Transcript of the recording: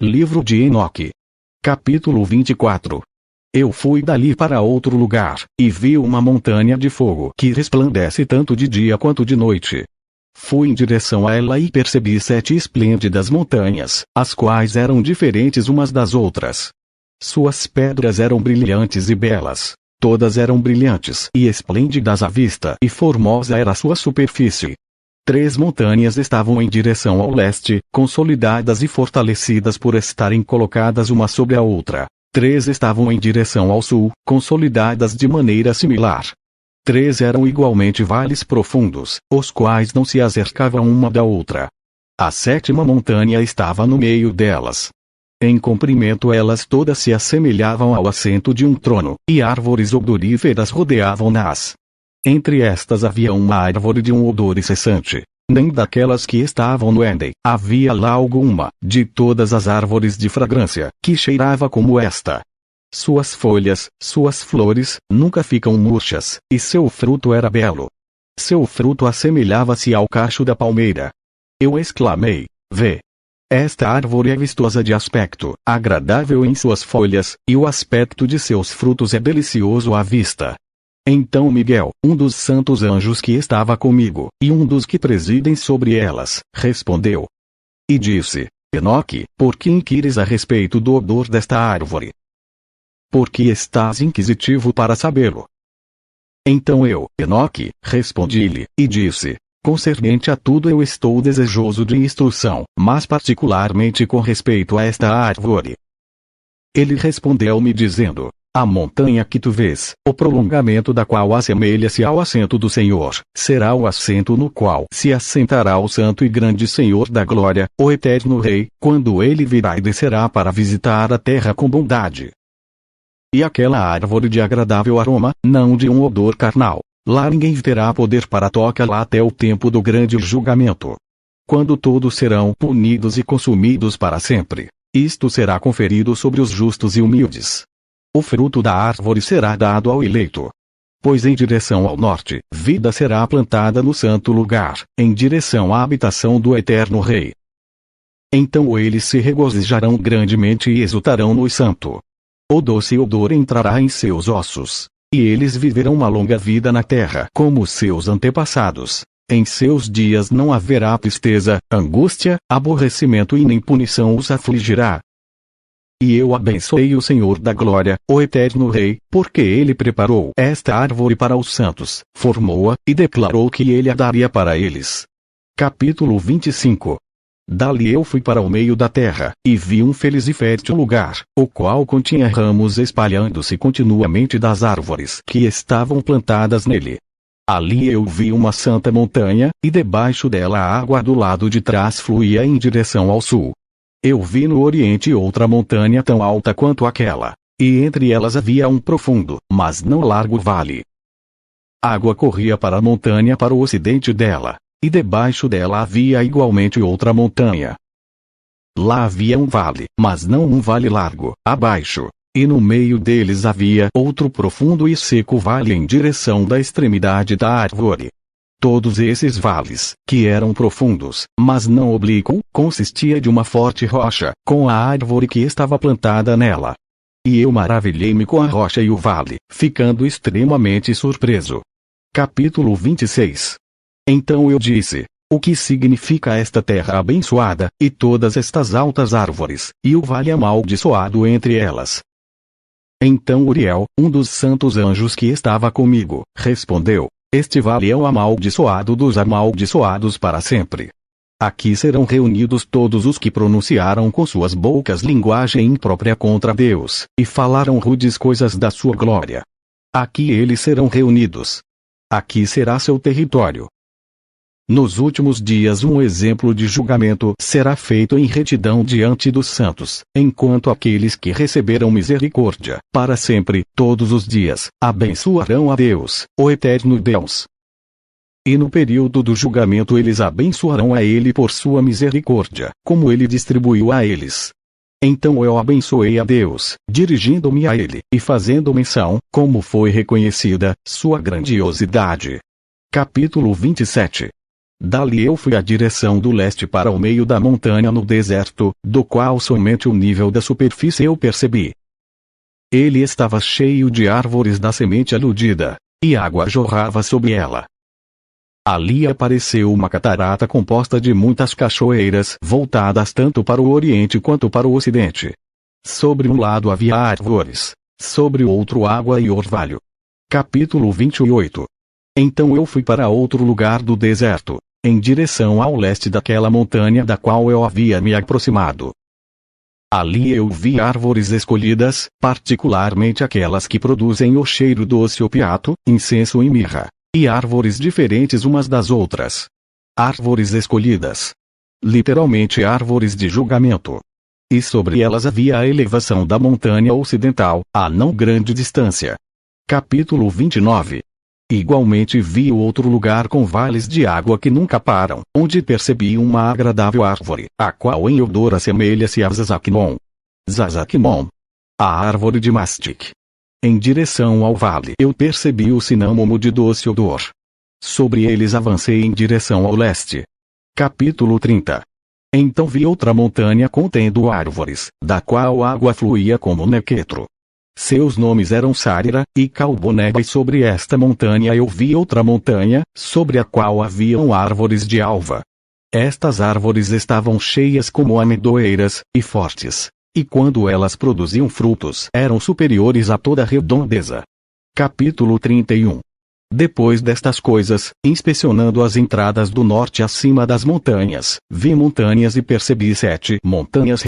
Livro de Enoque. Capítulo 24. Eu fui dali para outro lugar, e vi uma montanha de fogo que resplandece tanto de dia quanto de noite. Fui em direção a ela e percebi 7 esplêndidas montanhas, as quais eram diferentes umas das outras. Suas pedras eram brilhantes e belas. Todas eram brilhantes e esplêndidas à vista, e formosa era sua superfície. 3 montanhas estavam em direção ao leste, consolidadas e fortalecidas por estarem colocadas uma sobre a outra. 3 estavam em direção ao sul, consolidadas de maneira similar. 3 eram igualmente vales profundos, os quais não se acercavam uma da outra. A 7ª montanha estava no meio delas. Em comprimento elas todas se assemelhavam ao assento de um trono, e árvores odoríferas rodeavam-nas. Entre estas havia uma árvore de um odor incessante. Nem daquelas que estavam no Éden havia lá alguma, de todas as árvores de fragrância, que cheirava como esta. Suas folhas, suas flores, nunca ficam murchas, e seu fruto era belo. Seu fruto assemelhava-se ao cacho da palmeira. Eu exclamei: vê! Esta árvore é vistosa de aspecto, agradável em suas folhas, e o aspecto de seus frutos é delicioso à vista. Então Miguel, um dos santos anjos que estava comigo, e um dos que presidem sobre elas, respondeu e disse: Enoque, por que inquires a respeito do odor desta árvore? Porque estás inquisitivo para sabê-lo. Então eu, Enoque, respondi-lhe, e disse: concernente a tudo eu estou desejoso de instrução, mas particularmente com respeito a esta árvore. Ele respondeu-me dizendo: a montanha que tu vês, o prolongamento da qual assemelha-se ao assento do Senhor, será o assento no qual se assentará o santo e grande Senhor da glória, o eterno Rei, quando ele virá e descerá para visitar a terra com bondade. E aquela árvore de agradável aroma, não de um odor carnal, lá ninguém terá poder para tocá-la até o tempo do grande julgamento. Quando todos serão punidos e consumidos para sempre, isto será conferido sobre os justos e humildes. O fruto da árvore será dado ao eleito. Pois em direção ao norte, vida será plantada no santo lugar, em direção à habitação do eterno Rei. Então eles se regozijarão grandemente e exultarão no santo. O doce odor entrará em seus ossos, e eles viverão uma longa vida na terra como seus antepassados. Em seus dias não haverá tristeza, angústia, aborrecimento e nem punição os afligirá. E eu abençoei o Senhor da glória, o eterno Rei, porque ele preparou esta árvore para os santos, formou-a, e declarou que ele a daria para eles. Capítulo 25. Dali eu fui para o meio da terra, e vi um feliz e fértil lugar, o qual continha ramos espalhando-se continuamente das árvores que estavam plantadas nele. Ali eu vi uma santa montanha, e debaixo dela a água do lado de trás fluía em direção ao sul. Eu vi no oriente outra montanha tão alta quanto aquela, e entre elas havia um profundo, mas não largo vale. Água corria para a montanha para o ocidente dela, e debaixo dela havia igualmente outra montanha. Lá havia um vale, mas não um vale largo, abaixo, e no meio deles havia outro profundo e seco vale em direção da extremidade da árvore. Todos esses vales, que eram profundos, mas não oblíquo, consistia de uma forte rocha, com a árvore que estava plantada nela. E eu maravilhei-me com a rocha e o vale, ficando extremamente surpreso. Capítulo 26. Então eu disse: o que significa esta terra abençoada, e todas estas altas árvores, e o vale amaldiçoado entre elas? Então Uriel, um dos santos anjos que estava comigo, respondeu: este vale é o amaldiçoado dos amaldiçoados para sempre. Aqui serão reunidos todos os que pronunciaram com suas bocas linguagem imprópria contra Deus, e falaram rudes coisas da sua glória. Aqui eles serão reunidos. Aqui será seu território. Nos últimos dias um exemplo de julgamento será feito em retidão diante dos santos, enquanto aqueles que receberam misericórdia, para sempre, todos os dias, abençoarão a Deus, o eterno Deus. E no período do julgamento eles abençoarão a Ele por sua misericórdia, como Ele distribuiu a eles. Então eu abençoei a Deus, dirigindo-me a Ele, e fazendo menção, como foi reconhecida, sua grandiosidade. Capítulo 27. Dali eu fui à direção do leste para o meio da montanha no deserto, do qual somente o nível da superfície eu percebi. Ele estava cheio de árvores da semente aludida, e água jorrava sobre ela. Ali apareceu uma catarata composta de muitas cachoeiras voltadas tanto para o oriente quanto para o ocidente. Sobre um lado havia árvores, sobre o outro água e orvalho. Capítulo 28. Então eu fui para outro lugar do deserto, em direção ao leste daquela montanha da qual eu havia me aproximado. Ali eu vi árvores escolhidas, particularmente aquelas que produzem o cheiro doce opiato, incenso e mirra, e árvores diferentes umas das outras. Árvores escolhidas. Literalmente árvores de julgamento. E sobre elas havia a elevação da montanha ocidental, a não grande distância. Capítulo 29. Igualmente vi outro lugar com vales de água que nunca param, onde percebi uma agradável árvore, a qual em odor assemelha-se a Zazakimon. Zazakimon. A árvore de mastic. Em direção ao vale eu percebi o cinâmomo de doce odor. Sobre eles avancei em direção ao leste. Capítulo 30. Então vi outra montanha contendo árvores, da qual água fluía como nequetro. Seus nomes eram Sarira e Calboneba, e sobre esta montanha eu vi outra montanha, sobre a qual haviam árvores de alva. Estas árvores estavam cheias como amendoeiras, e fortes, e quando elas produziam frutos eram superiores a toda a redondeza. Capítulo 31. Depois destas coisas, inspecionando as entradas do norte acima das montanhas, vi montanhas e percebi 7 montanhas